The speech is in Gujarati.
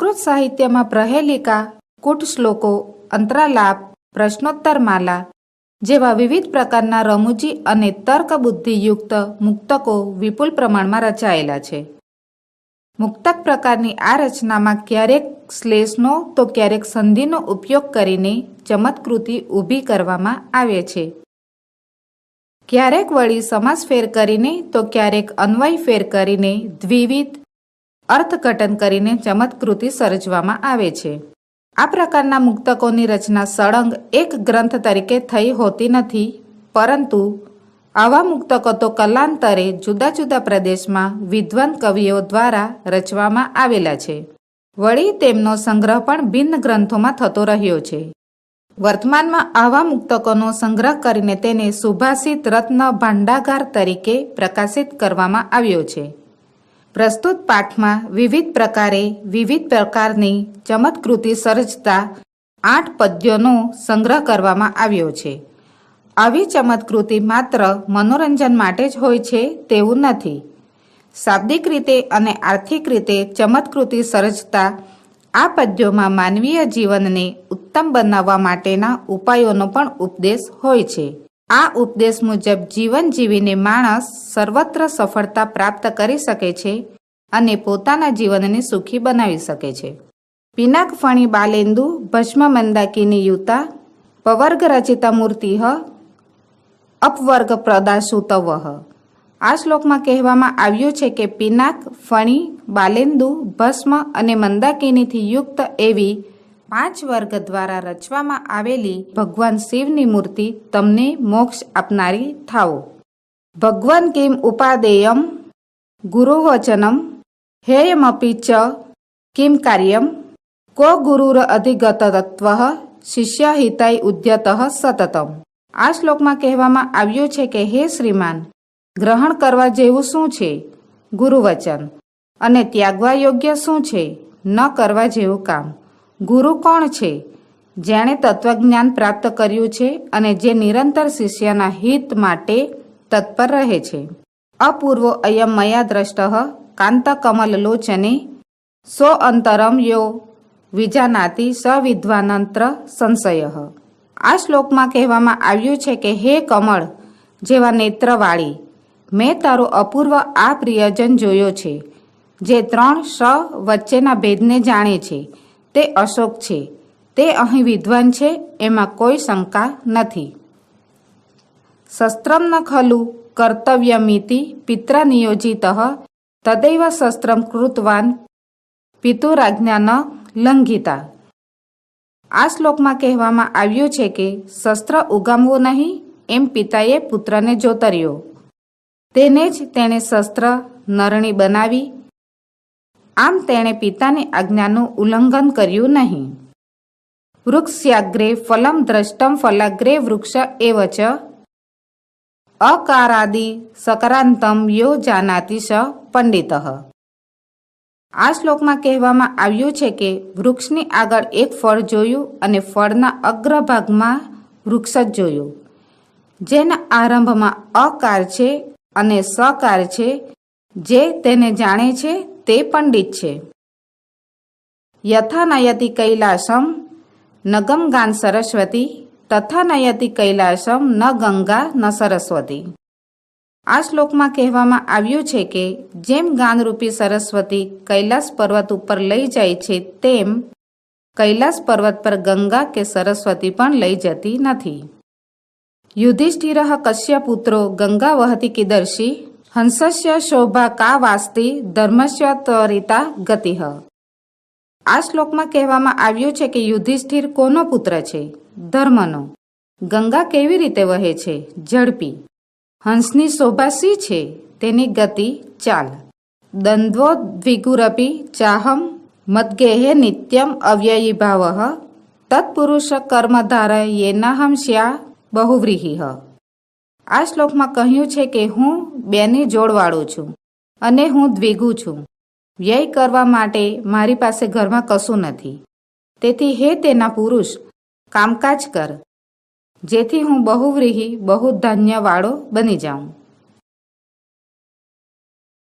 સંસ્કૃત સાહિત્યમાં પ્રહેલિકા, કૂટ શ્લોકો, અંતરાલાપ, પ્રશ્નોત્તરમાલા જેવા વિવિધ પ્રકારના રમૂજી અને તર્કબુદ્ધિયુક્ત મુક્તકો વિપુલ પ્રમાણમાં રચાયેલા છે. મુક્તક પ્રકારની આ રચનામાં ક્યારેક શ્લેષનો તો ક્યારેક સંધિનો ઉપયોગ કરીને ચમત્કૃતિ ઊભી કરવામાં આવે છે. ક્યારેક વળી સમાસ ફેર કરીને તો ક્યારેક અન્વય ફેર કરીને દ્વિવિધ અર્થઘટન કરીને ચમત્કૃતિ સર્જવામાં આવે છે. આ પ્રકારના મુક્તકોની રચના સળંગ એક ગ્રંથ તરીકે થઈ હોતી નથી, પરંતુ આવા મુક્તકો તો કલાંતરે જુદા જુદા પ્રદેશમાં વિદ્વાન કવિઓ દ્વારા રચવામાં આવેલા છે. વળી તેમનો સંગ્રહ પણ ભિન્ન ગ્રંથોમાં થતો રહ્યો છે. વર્તમાનમાં આવા મુક્તકોનો સંગ્રહ કરીને તેને સુભાષિત રત્ન ભાંડાગાર તરીકે પ્રકાશિત કરવામાં આવ્યો છે. પ્રસ્તુત પાઠમાં વિવિધ પ્રકારે વિવિધ પ્રકારની ચમત્કૃતિ સર્જતા 8 પદ્યોનો સંગ્રહ કરવામાં આવ્યો છે. આવી ચમત્કૃતિ માત્ર મનોરંજન માટે જ હોય છે તેવું નથી. શાબ્દિક રીતે અને આર્થિક રીતે ચમત્કૃતિ સર્જતા આ પદ્યોમાં માનવીય જીવનને ઉત્તમ બનાવવા માટેના ઉપાયોનો પણ ઉપદેશ હોય છે. આ ઉપદેશ મુજબ જીવન જીવીને માણસ સર્વત્ર સફળતા પ્રાપ્ત કરી શકે છે અને પોતાના જીવનને સુખી બનાવી શકે છે. પિનાક ફણી બાલેન્દુ ભસ્મ મંદાકિની યુતા પવર્ગ રચિતા મૂર્તિઃ અપવર્ગ પ્રદાસુતવઃ. આ શ્લોકમાં કહેવામાં આવ્યું છે કે પિનાક, ફણી, બાલેન્દુ, ભસ્મ અને મંદાકિનીથી યુક્ત એવી 5 વર્ગ દ્વારા રચવામાં આવેલી ભગવાન શિવની મૂર્તિ તમને મોક્ષ આપનારી થાઓ. ભગવાન કિમ ઉપાદેયમ ગુરુવચનમ હેયમપી ચ કિમ કાર્યમ કો ગુરુર અધિગત તત્વઃ શિષ્ય હિતાય ઉદ્યતઃ સતતમ. આ શ્લોકમાં કહેવામાં આવ્યું છે કે હે શ્રીમાન, ગ્રહણ કરવા જેવું શું છે ગુરુવચન, અને ત્યાગવા યોગ્ય શું છે ન કરવા જેવું કામ. ગુરુ કોણ છે? જેણે તત્વજ્ઞાન પ્રાપ્ત કર્યું છે અને જે નિરંતર શિષ્યના હિત માટે તત્પર રહે છે. અપૂર્વો અયમ મયા દ્રષ્ટઃ કાંતકમલલોચને સો અંતરમ યો વિજાનાતિ સ વિદ્વાનંત્ર સંશયઃ. આ શ્લોકમાં કહેવામાં આવ્યું છે કે હે કમળ જેવા નેત્રવાળી, મેં તારો અપૂર્વ આ પ્રિયજન જોયો છે, જે 3 સ વચ્ચેના ભેદને જાણે છે. તે અશોક છે, તે અહીં વિદ્વાન છે, એમાં કોઈ શંકા નથી. શસ્ત્રમ ન ખલુ કર્તવ્યમિતિ પિત્ર નિયોજિતઃ તદૈવ શસ્ત્રમ કૃતવાન પિતુરાજ્ઞા ન લંઘિતા. આ શ્લોકમાં કહેવામાં આવ્યું છે કે શસ્ત્ર ઉગામવું નહીં એમ પિતાએ પુત્રને જોતર્યો, તેને જ તેણે શસ્ત્ર નરણી બનાવી. આમ તેણે પિતાની આજ્ઞાનું ઉલ્લંઘન કર્યું નહીં. વૃક્ષાગ્રે ફલમ દ્રષ્ટમ ફલાગ્રે વૃક્ષ એવ ચ અકારાદિ સકારાંતમ યો જાનાતિ સ પંડિતઃ. આ શ્લોકમાં કહેવામાં આવ્યું છે કે વૃક્ષની આગળ એક ફળ જોયું અને ફળના અગ્રભાગમાં વૃક્ષ જ જોયું. જેના આરંભમાં અકાર છે અને સકાર છે, જે તેને જાણે છે તે પંડિત છે. યથા નયતિ કૈલાસમ ન ગંગાન સરસ્વતી તથા નયતિ કૈલાસમ ન ગંગા ન સરસ્વતી. આ શ્લોકમાં કહેવામાં આવ્યું છે કે જેમ ગાનરૂપી સરસ્વતી કૈલાસ પર્વત ઉપર લઈ જાય છે, તેમ કૈલાસ પર્વત પર ગંગા કે સરસ્વતી પણ લઈ જતી નથી. યુધિષ્ઠિર કસ્ય પુત્રો ગંગા વહતિ કીદર્શી હંસસ્ય શોભા કા વાસ્તિ ધર્મસ્ય ત્વરિતા ગતિઃ. આ શ્લોકમાં કહેવામાં આવ્યું છે કે યુધિષ્ઠિર કોનો પુત્ર છે? ધર્મનો. ગંગા કેવી રીતે વહે છે? ઝડપી. હંસની શોભા શી છે? તેની ગતિ ચાલ. દ્વંદ્વો દ્વિગુરપી ચાહમ મદ્ગેહે નિત્યમ અવ્યયી ભાવઃ તત્પુરુષ કર્મધારય યેનાહમ સ્યા બહુવ્રીહિઃ. આ શ્લોકમાં કહ્યું છે કે હું 2ની જોડવાળું છું અને હું દ્વિગુ છું. વ્યય કરવા માટે મારી પાસે ઘરમાં કશું નથી. તેથી હે તેના પુરુષ, કામકાજ કર, જેથી હું બહુવ્રીહી બહુ ધાન્યવાળો બની જાઉં.